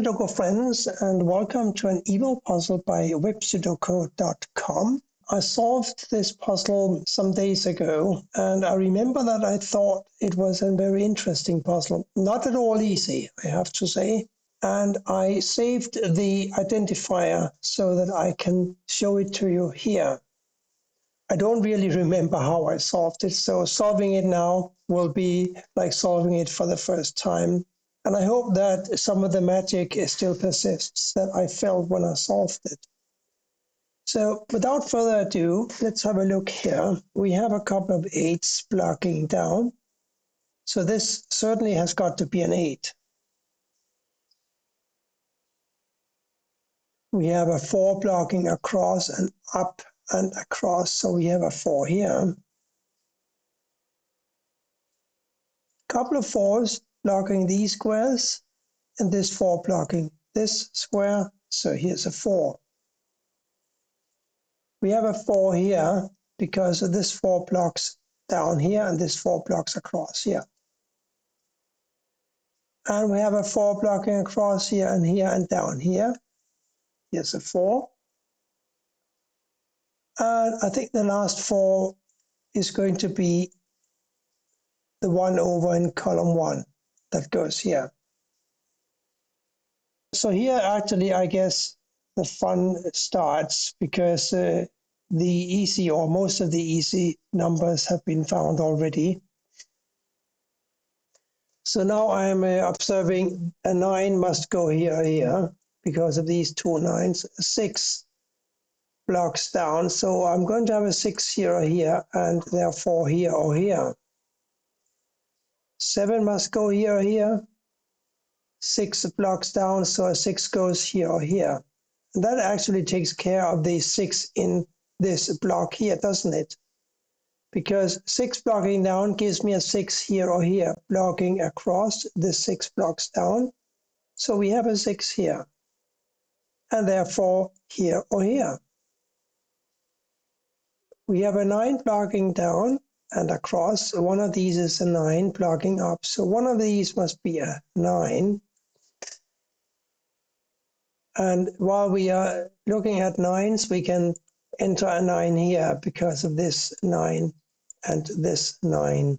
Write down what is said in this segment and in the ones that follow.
Sudoku friends, and welcome to an eval puzzle by websudoku.com. I solved this puzzle some days ago, and I remember that I thought it was a very interesting puzzle. Not at all easy, I have to say. And I saved the identifier so that I can show it to you here. I don't really remember how I solved it, so solving it now will be like solving it for the first time. And I hope that some of the magic still persists that I felt when I solved it. So without further ado, let's have a look here. We have a couple of 8s blocking down. So this certainly has got to be an 8. We have a 4 blocking across and up and across. So we have a 4 here. Couple of 4s blocking these squares and this 4 blocking this square. So here's a 4. We have a 4 here because this 4 blocks down here and this 4 blocks across here. And we have a 4 blocking across here and down here. Here's a 4. And I think the last 4 is going to be the one over in column 1 that goes here. So here actually I guess the fun starts because the easy or most of the easy numbers have been found already. So now I'm observing a 9 must go here because of these 2 9s. 6 blocks down, so I'm going to have a 6 here and therefore here or here. 7 must go here. 6 blocks down, so a 6 goes here or here. And that actually takes care of the 6 in this block here, doesn't it? Because 6 blocking down gives me a 6 here or here, blocking across the 6 blocks down. So we have a 6 here, and therefore here or here. We have a 9 blocking down and across. One of these is a 9 blocking up. So one of these must be a 9. And while we are looking at 9s, we can enter a 9 here because of this 9 and this 9.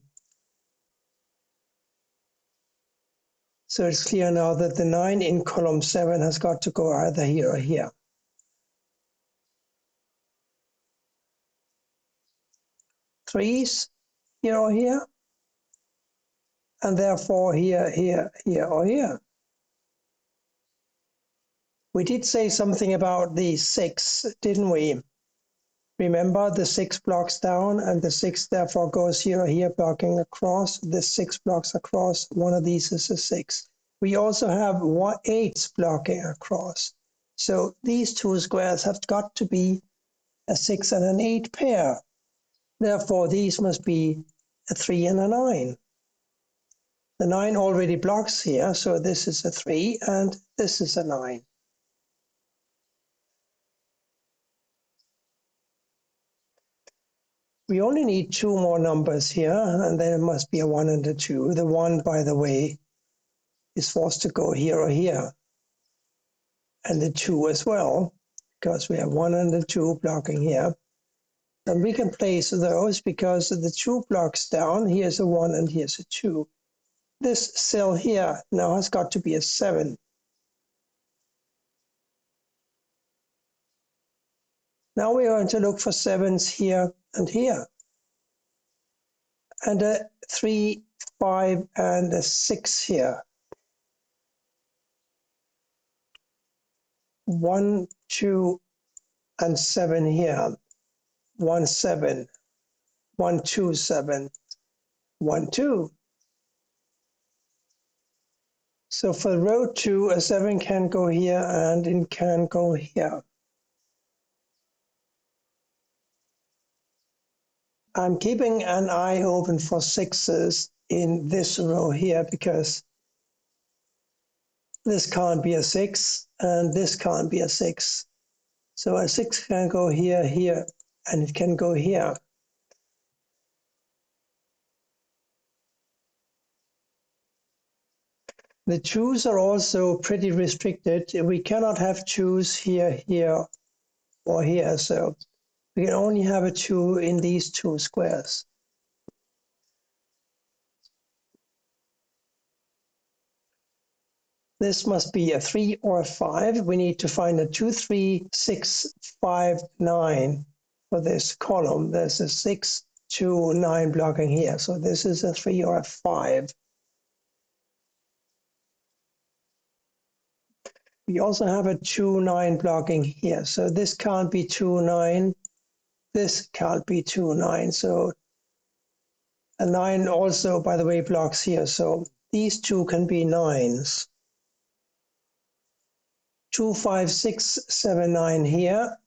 So it's clear now that the 9 in column 7 has got to go either here or here. Threes here or here, and therefore here or here. We did say something about the 6, didn't we? Remember the 6 blocks down and the 6 therefore goes here or here blocking across. This 6 blocks across. One of these is a 6. We also have 8s blocking across. So these 2 squares have got to be a 6 and an 8 pair. Therefore, these must be a 3 and a 9. The 9 already blocks here, so this is a 3 and this is a 9. We only need 2 more numbers here, and then it must be a 1 and a 2. The 1, by the way, is forced to go here or here. And the 2 as well, because we have 1 and a 2 blocking here. And we can place those because the 2 blocks down, here's a 1 and here's a 2. This cell here now has got to be a 7. Now we're going to look for 7s here and here. And a 3, 5, and a 6 here. 1, 2, and 7 here. 1, 7. 1, 2, 7. 1, 2. So for row 2, a 7 can go here and it can go here. I'm keeping an eye open for 6s in this row here because this can't be a 6 and this can't be a 6. So a 6 can go here, and it can go here. The 2's are also pretty restricted. We cannot have 2's here, here, or here. So we can only have a 2 in these 2 squares. This must be a 3 or a 5. We need to find a 2, 3, 6, 5, 9 for this column. There's a 6, 2, 9 blocking here. So this is a 3 or a 5. We also have a 2, 9 blocking here. So this can't be 2, 9. This can't be 2, 9. So a 9 also, by the way, blocks here. So these 2 can be 9's. 2, 5, 6, 7, 9 here.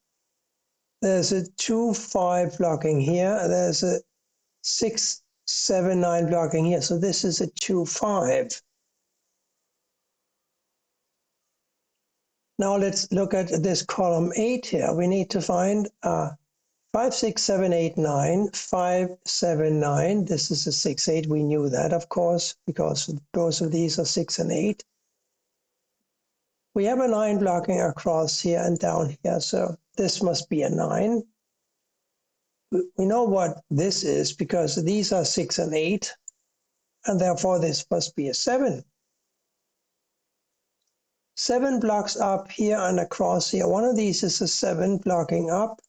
There's a 2, 5 blocking here. There's a 6, 7, 9 blocking here. So this is a 2, 5. Now let's look at this column 8 here. We need to find 5, 6, 7, 8, 9, 5, 7, 9. This is a 6, 8. We knew that, of course, because both of these are 6 and 8. We have a 9 blocking across here and down here. So this must be a 9. We know what this is because these are 6 and 8. And therefore this must be a 7. 7 blocks up here and across here. One of these is a 7 blocking up.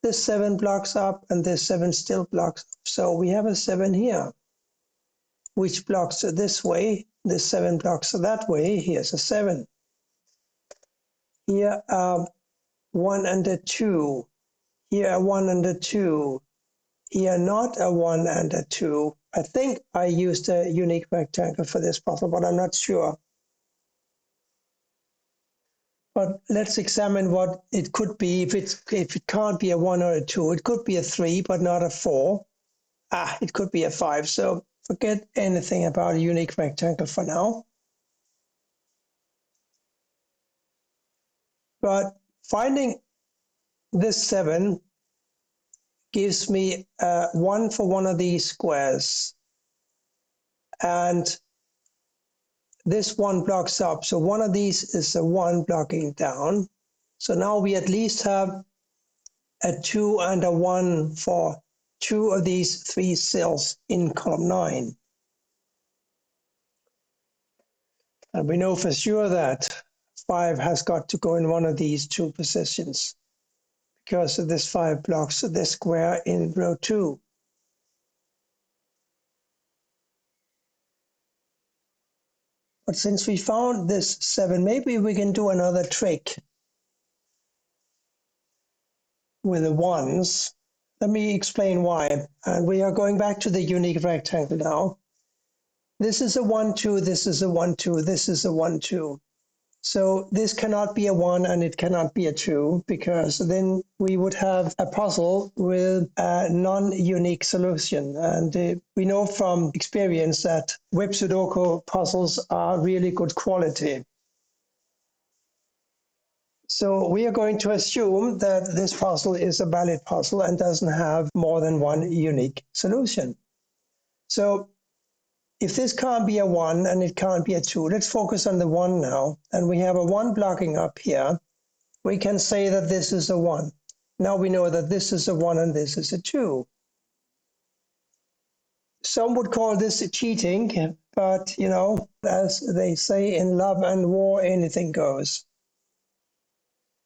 This 7 blocks up and this 7 still blocks up. So we have a 7 here, which blocks this way. This 7 blocks that way. Here's a 7. Here 1 and a 2. Here a 1 and a 2. Here not a 1 and a 2. I think I used a unique rectangle for this puzzle, but I'm not sure. But let's examine what it could be if it can't be a 1 or a 2. It could be a 3, but not a 4. It could be a 5. So forget anything about a unique rectangle for now. But finding this 7 gives me 1 for one of these squares. And this 1 blocks up. So one of these is a 1 blocking down. So now we at least have a 2 and a 1 for 2 of these 3 cells in column 9. And we know for sure that 5 has got to go in one of these 2 positions because of this 5 blocks this square in row 2. But since we found this 7, maybe we can do another trick with the 1's. Let me explain why. And we are going back to the unique rectangle now. This is a 1, 2, this is a 1, 2, this is a 1, 2. So this cannot be a 1 and it cannot be a 2 because then we would have a puzzle with a non-unique solution. And we know from experience that web Sudoku puzzles are really good quality. So we are going to assume that this puzzle is a valid puzzle and doesn't have more than one unique solution. So if this can't be a 1 and it can't be a 2, let's focus on the 1 now. And we have a 1 blocking up here. We can say that this is a 1. Now we know that this is a 1 and this is a 2. Some would call this cheating, but you know, as they say in love and war, anything goes.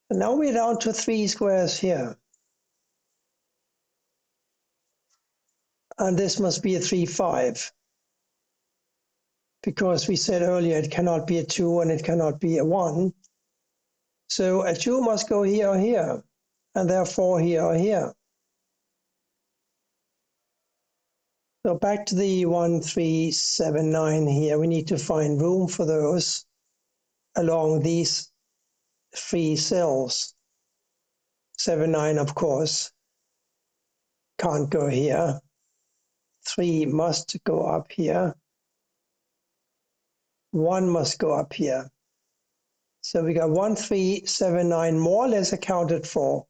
And now we're down to 3 squares here. And this must be a 3, 5. Because we said earlier it cannot be a 2 and it cannot be a 1. So a 2 must go here or here, and therefore here or here. So back to the 1, 3, 7, 9 here. We need to find room for those along these 3 cells. 7, 9, of course, can't go here. 3 must go up here. 1 must go up here. So we got 1, 3, 7, 9 more or less accounted for,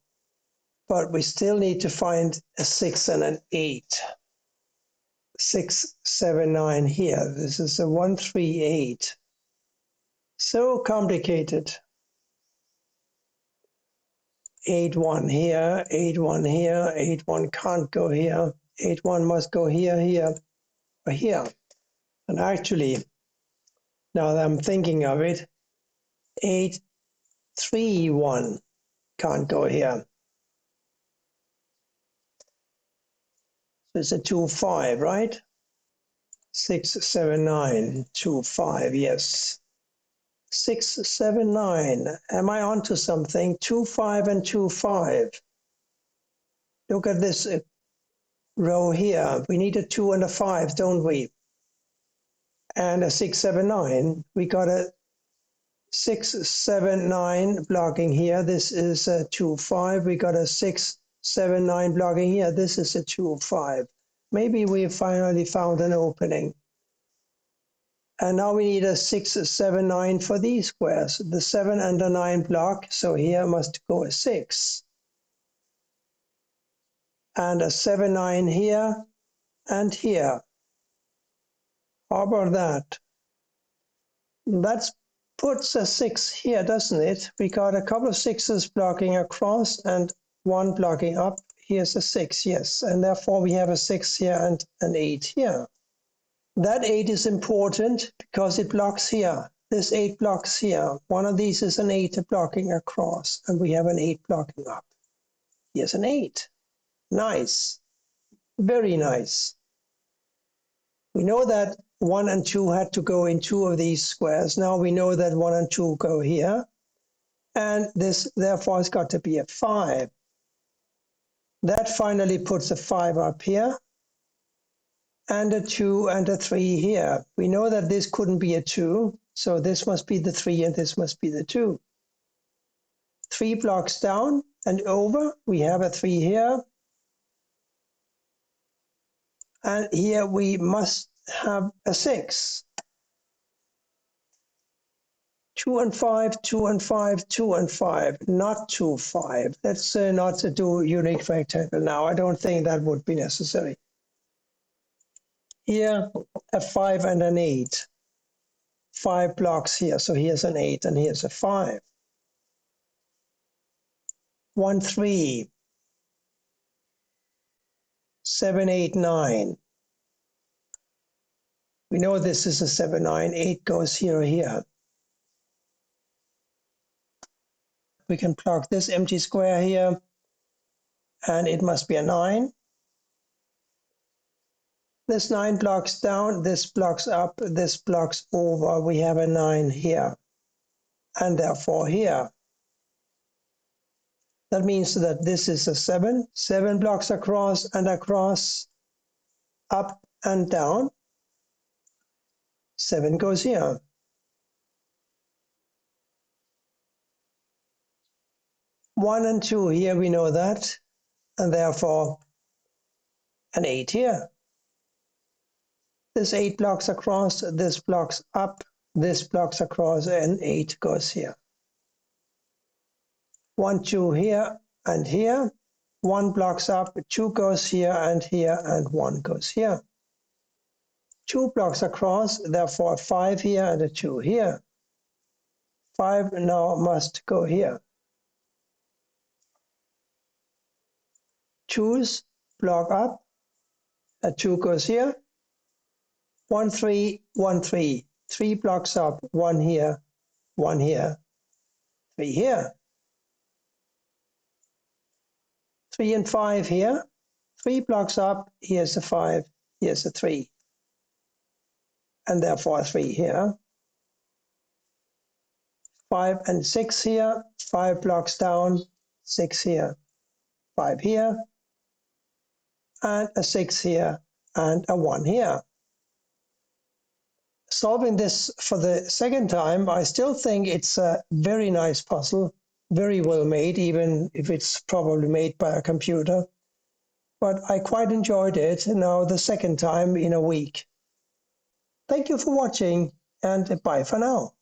but we still need to find a 6 and an 8. 6, 7, 9 here. This is a 1, 3, 8. So complicated. 8, 1 here, 8, 1 here, 8, 1 can't go here, 8, 1 must go here, here, or here. And actually, now that I'm thinking of it, 8, 3, 1 can't go here. So it's a 2, 5, right? 6, 7, 9, 2, 5, yes. 6, 7, 9. Am I onto something? 2, 5, and 2, 5. Look at this row here. We need a 2 and a 5, don't we? And a 6, 7, 9. We got a 6, 7, 9 blocking here. This is a 2, 5. We got a 6, 7, 9 blocking here. This is a 2, 5. Maybe we finally found an opening. And now we need a 6, 7, 9 for these squares. The 7 and the 9 block, so here must go a 6. And a 7, 9 here and here. How about that? That puts a 6 here, doesn't it? We got a couple of 6s blocking across and 1 blocking up. Here's a 6, yes. And therefore we have a 6 here and an 8 here. That 8 is important because it blocks here. This 8 blocks here. One of these is an 8 blocking across, and we have an 8 blocking up. Here's an 8. Nice. Very nice. We know that 1 and 2 had to go in 2 of these squares. Now we know that 1 and 2 go here. And this, therefore, has got to be a 5. That finally puts a 5 up here. And a 2 and a 3 here. We know that this couldn't be a 2, so this must be the 3 and this must be the 2. 3 blocks down and over, we have a 3 here. And here we must have a 6. 2 and 5, 2 and 5, 2 and 5, not 2, 5. Let's not do unique rectangle now. I don't think that would be necessary. Here, a 5 and an 8. 5 blocks here, so here's an 8 and here's a 5. 1, 3, 7, 8, 9. We know this is a 7, 9. 8 goes here or here. We can plug this empty square here, and it must be a 9. This 9 blocks down, this blocks up, this blocks over. We have a 9 here, and therefore here. That means that this is a 7. 7 blocks across and across, up and down. 7 goes here. 1 and 2 here, we know that, and therefore an 8 here. This 8 blocks across, this blocks up, this blocks across, and 8 goes here. 1, 2 here and here. 1 blocks up, 2 goes here, and 1 goes here. 2 blocks across, therefore a 5 here and a 2 here. 5 now must go here. 2's block up, a 2 goes here. 1, 3, 1, 3. 3 blocks up, 1 here, 1 here, 3 here. 3 and 5 here. 3 blocks up, here's a 5, here's a 3. And therefore a 3 here. 5 and 6 here, 5 blocks down, 6 here, 5 here, and a 6 here, and a 1 here. Solving this for the second time, I still think it's a very nice puzzle, very well made, even if it's probably made by a computer. But I quite enjoyed it now the second time in a week. Thank you for watching, and bye for now.